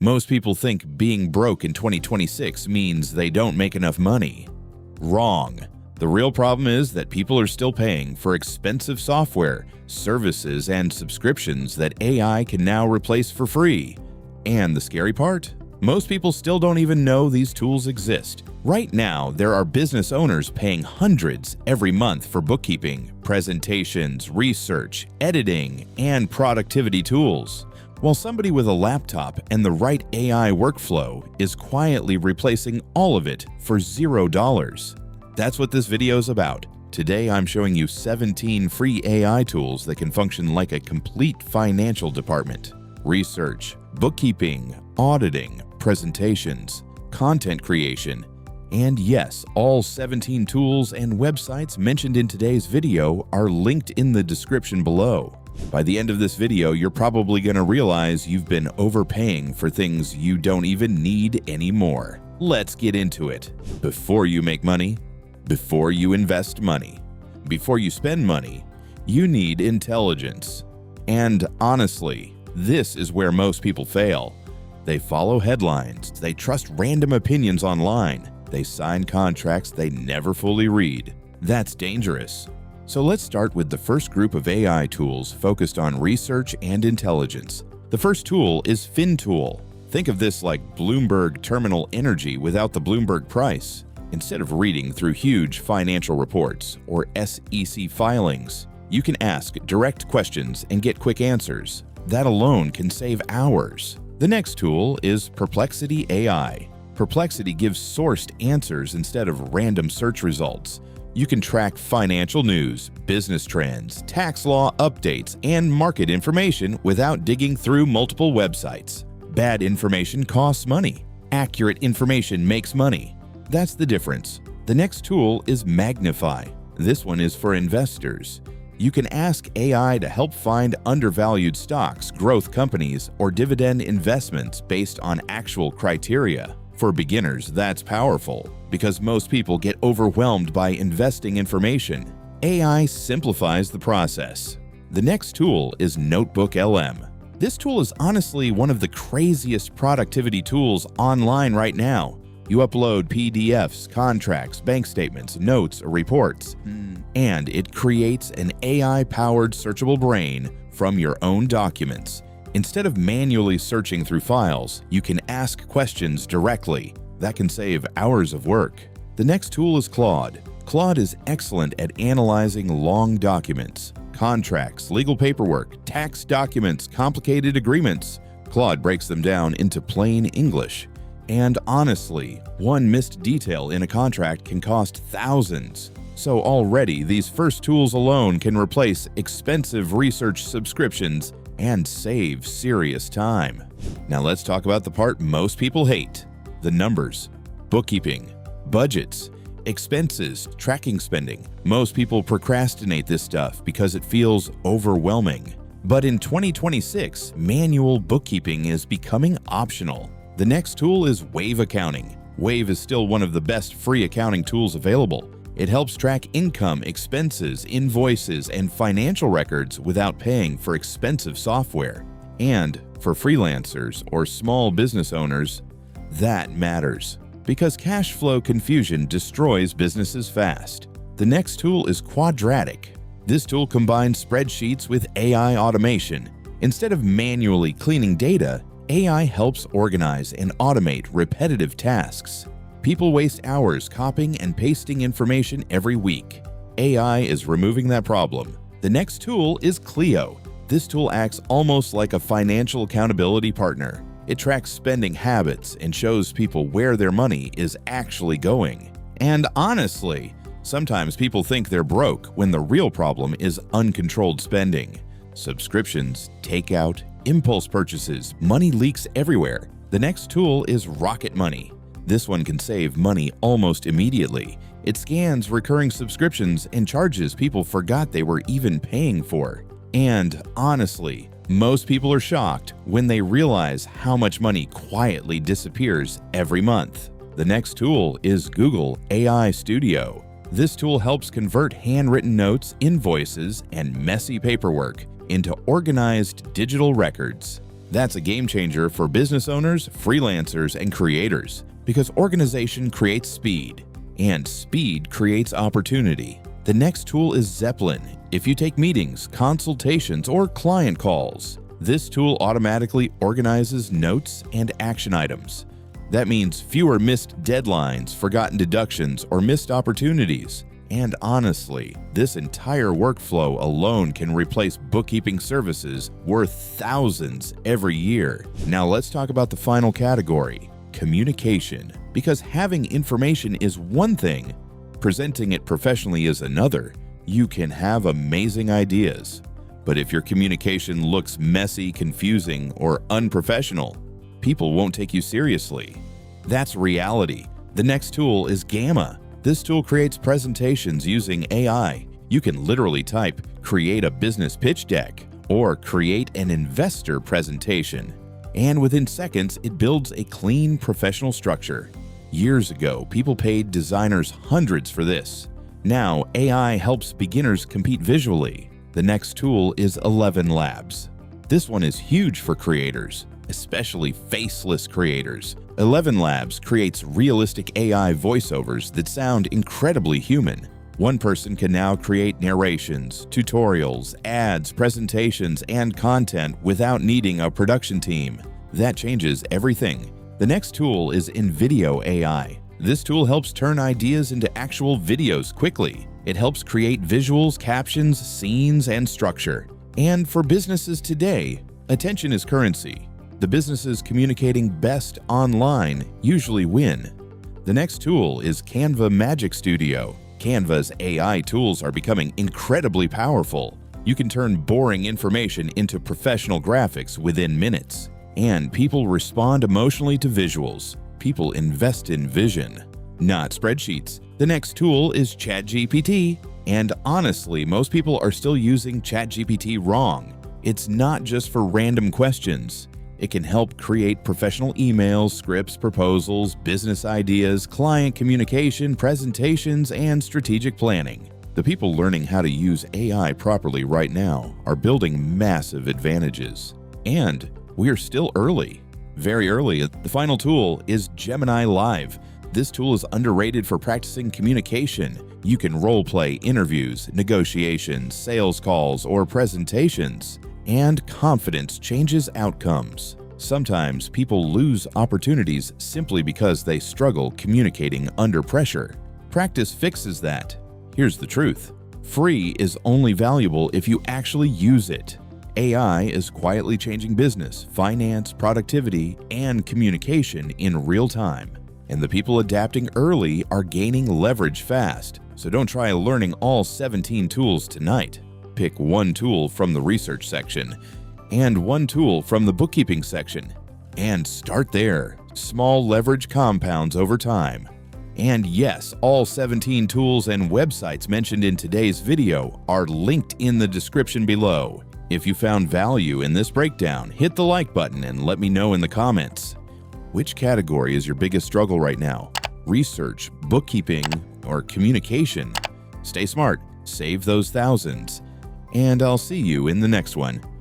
Most people think being broke in 2026 means they don't make enough money. Wrong. The real problem is that people are still paying for expensive software, services, and subscriptions that AI can now replace for free. And the scary part? Most people still don't even know these tools exist. Right now, there are business owners paying hundreds every month for bookkeeping, presentations, research, editing, and productivity tools, while somebody with a laptop and the right AI workflow is quietly replacing all of it for $0. That's what this video is about. Today, I'm showing you 17 free AI tools that can function like a complete financial department. Research, bookkeeping, auditing, presentations, content creation, and yes, all 17 tools and websites mentioned in today's video are linked in the description below. By the end of this video, you're probably going to realize you've been overpaying for things you don't even need anymore. Let's get into it. Before you make money, before you invest money, before you spend money, you need intelligence. And honestly, this is where most people fail. They follow headlines, they trust random opinions online, they sign contracts they never fully read. That's dangerous. So let's start with the first group of AI tools focused on research and intelligence. The first tool is Phind tool. Think of this like Bloomberg Terminal Energy without the Bloomberg price. Instead of reading through huge financial reports or SEC filings, you can ask direct questions and get quick answers. That alone can save hours. The next tool is Perplexity AI. Perplexity gives sourced answers instead of random search results. You can track financial news, business trends, tax law updates, and market information without digging through multiple websites. Bad information costs money. Accurate information makes money. That's the difference. The next tool is Magnify. This one is for investors. You can ask AI to help find undervalued stocks, growth companies, or dividend investments based on actual criteria. For beginners, that's powerful because most people get overwhelmed by investing information. AI simplifies the process. The next tool is NotebookLM. This tool is honestly one of the craziest productivity tools online right now. You upload PDFs, contracts, bank statements, notes, or reports, and it creates an AI-powered searchable brain from your own documents. Instead of manually searching through files, you can ask questions directly. That can save hours of work. The next tool is Claude. Claude is excellent at analyzing long documents, contracts, legal paperwork, tax documents, complicated agreements. Claude breaks them down into plain English. And honestly, one missed detail in a contract can cost thousands. So already, these first tools alone can replace expensive research subscriptions and save serious time. Now let's talk about the part most people hate: the numbers, bookkeeping, budgets, expenses, tracking spending. Most people procrastinate this stuff because it feels overwhelming. But in 2026, manual bookkeeping is becoming optional. The next tool is Wave Accounting. Wave is still one of the best free accounting tools available. It helps track income, expenses, invoices, and financial records without paying for expensive software. And for freelancers or small business owners, that matters because cash flow confusion destroys businesses fast. The next tool is Quadratic. This tool combines spreadsheets with AI automation. Instead of manually cleaning data, AI helps organize and automate repetitive tasks. People waste hours copying and pasting information every week. AI is removing that problem. The next tool is Cleo. This tool acts almost like a financial accountability partner. It tracks spending habits and shows people where their money is actually going. And honestly, sometimes people think they're broke when the real problem is uncontrolled spending. Subscriptions, takeout, impulse purchases, money leaks everywhere. The next tool is Rocket Money. This one can save money almost immediately. It scans recurring subscriptions and charges people forgot they were even paying for. And honestly, most people are shocked when they realize how much money quietly disappears every month. The next tool is Google AI Studio. This tool helps convert handwritten notes, invoices, and messy paperwork into organized digital records. That's a game changer for business owners, freelancers, and creators, because organization creates speed, and speed creates opportunity. The next tool is Zeppelin. If you take meetings, consultations, or client calls, this tool automatically organizes notes and action items. That means fewer missed deadlines, forgotten deductions, or missed opportunities. And honestly, this entire workflow alone can replace bookkeeping services worth thousands every year. Now let's talk about the final category, communication. Because having information is one thing, presenting it professionally is another. You can have amazing ideas, but if your communication looks messy, confusing, or unprofessional, people won't take you seriously. That's reality. The next tool is Gamma. This tool creates presentations using AI. You can literally type, create a business pitch deck, or create an investor presentation. And within seconds, it builds a clean, professional structure. Years ago, people paid designers hundreds for this. Now, AI helps beginners compete visually. The next tool is 11 Labs. This one is huge for creators, especially faceless creators. 11 Labs creates realistic AI voiceovers that sound incredibly human. One person can now create narrations, tutorials, ads, presentations, and content without needing a production team. That changes everything. The next tool is InVideo AI. This tool helps turn ideas into actual videos quickly. It helps create visuals, captions, scenes, and structure. And for businesses today, attention is currency. The businesses communicating best online usually win. The next tool is Canva Magic Studio. Canva's AI tools are becoming incredibly powerful. You can turn boring information into professional graphics within minutes. And people respond emotionally to visuals. People invest in vision, not spreadsheets. The next tool is ChatGPT. And honestly, most people are still using ChatGPT wrong. It's not just for random questions. It can help create professional emails, scripts, proposals, business ideas, client communication, presentations, and strategic planning. The people learning how to use AI properly right now are building massive advantages. And we are still early, very early. The final tool is Gemini Live. This tool is underrated for practicing communication. You can role-play interviews, negotiations, sales calls, or presentations. And confidence changes outcomes. Sometimes people lose opportunities simply because they struggle communicating under pressure. Practice fixes that. Here's the truth. Free is only valuable if you actually use it. AI is quietly changing business, finance, productivity, and communication in real time. And the people adapting early are gaining leverage fast. So don't try learning all 17 tools tonight. Pick one tool from the research section and one tool from the bookkeeping section, and start there. Small leverage compounds over time. And yes, all 17 tools and websites mentioned in today's video are linked in the description below. If you found value in this breakdown, hit the like button and let me know in the comments. Which category is your biggest struggle right now? Research, bookkeeping, or communication? Stay smart, save those thousands. And I'll see you in the next one.